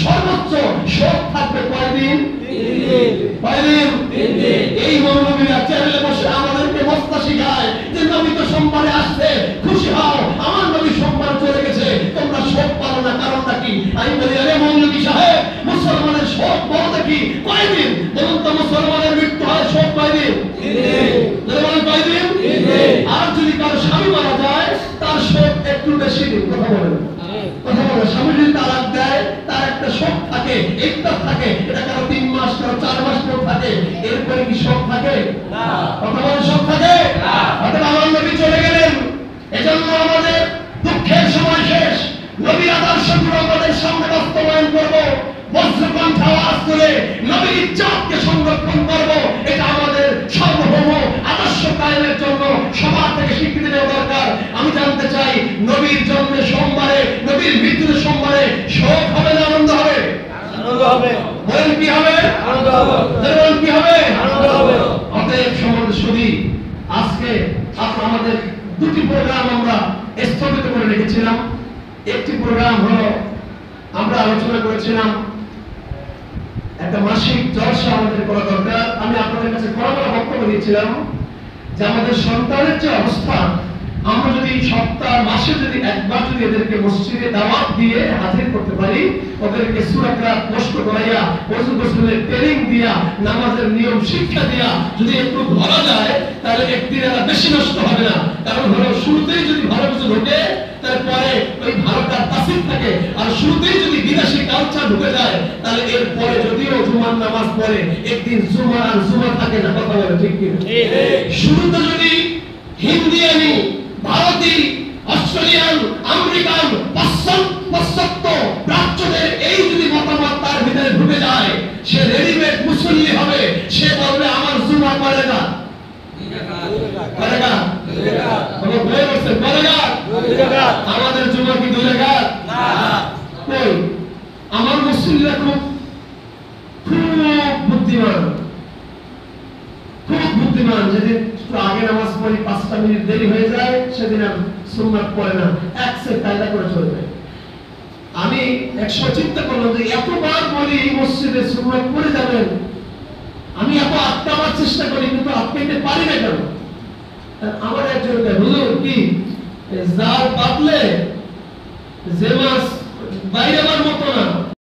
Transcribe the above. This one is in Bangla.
সর্বোচ্চ শোক থাকবে কয়দিন? 3 দিন। এই মৌলবীরা চ্যানেলে বসে আমাদেরকে মস্তা শিখায় যে নবী তো সোমবারে আসছে, খুশি হও, আমার নবী সোমবার চলে গেছে, তোমরা শোক পালো না, কারণটা কি? আমি বলি, আরে মৌলবী সাহেব, মুসলমানের শোক বলতে কি কয়দিন? বলুন তো, মুসলমানের মৃত্যু হয় শোক কয়দিন? 3 দিন। আর যদি কারো স্বামী মারা যায়, তার শোক একটু বেশি দিন। কথা বলেন, স্বামী যদি তালাক দেয়, তার একটা শোক থাকে, একটা থাকে, এটা কারো 3 মাস, কারো 4 মাস পর থাকে। এরপরে কি শোক থাকে? না। কথা বলেন, শোক থাকে না। অর্থাৎ আমার নবী চলে গেলেন, এজন্য আমাদের দুঃখের সময় শেষ। নবীর আদর্শগুলো আমাদের সামনে বাস্তবায়ন করব, বজ্রকণ্ঠে আওয়াজ তুলে নবীর ইজ্জতকে সংরক্ষণ করব। এটা আমাদের সার্বভৌম আদর্শ কায়েমের জন্য সবার থেকে স্বীকৃতি দেওয়া দরকার। আমি জানতে চাই, নবীর জন্মে সোমবারে, নবীর মৃত্যুতে সোমবারে শোক হবে না আনন্দ হবে? আনন্দ হবে। বলেন কি হবে? আনন্দ হবে। বলেন কি হবে? আনন্দ হবে। অতএব সম্মানিত সুধী, আজকে আমাদের 2টি প্রোগ্রাম আমরা স্থগিত করে রেখেছিলাম। একটি প্রোগ্রাম হলো, আমরা আলোচনা করেছিলাম একটা মাসিক জলসা আমাদের করা দরকার। আমি আপনাদের কাছে খোলামেলা বক্তব্য দিয়েছিলাম যে আমাদের সন্তানের যে অবস্থা, আমরা যদি সপ্তাহ মাসে যদি একবার যদি এদেরকে মসজিদে দাওয়াত দিয়ে হাজির করতে পারি, ওদেরকে সূরা কিরাত কষ্ট করাইয়া, ওযু গোসলের ট্রেনিং দিয়া, নামাজের নিয়ম শিক্ষা দিয়া যদি একটু ধরা যায়, তাহলে একদিন এরা বেশি নষ্ট হবে না। কারণ হলো, শুরুতেই যদি ভালো কিছু ঢোকে, তারপরে ওই ভালোটা তাসির থাকে। আর শুরুতেই যদি বিদেশি কালচার ঢুকে যায়, তাহলে এরপরে যদিও জুমার নামাজ পড়ে, একদিন জুমা আর জুমা থাকে না। কথা বলে ঠিক কি? শুরুতে যদি হিন্দিয়ানি, ভারতী, অস্ট্রেলিয়ান, আমেরিকান, পাশ্চাত্য প্রাচ্যদের এই যদি মতামত তার ভিতরে ঢুকে যায়, সে রেডিমেড মুসল্লি হবে। সে বলবে, আমার জুমা করেগা, আমাদের জুমা কি 2 রাকাত? না। কই, আমার মুসল্লিরা খুব বুদ্ধিমান, খুব বুদ্ধিমান। যেদিন আগে নামাজ পড়ি 5টা মিনিট দেরি হয়ে যায়, সেদিন আর সুন্নাত পড়ে না, একসে কায়দা করে চলবে। আমি একসময় চিন্তা করলাম যে এতবার বলি এই মসজিদে সুন্নাত পড়ে যাবেন, আমি এত আটকাবার চেষ্টা করি, কিন্তু আটকাইতে পারি না কেন? আমার একজন হুজুর কি জাল পাতলে যে মাছ বাইরে আমার মতো না,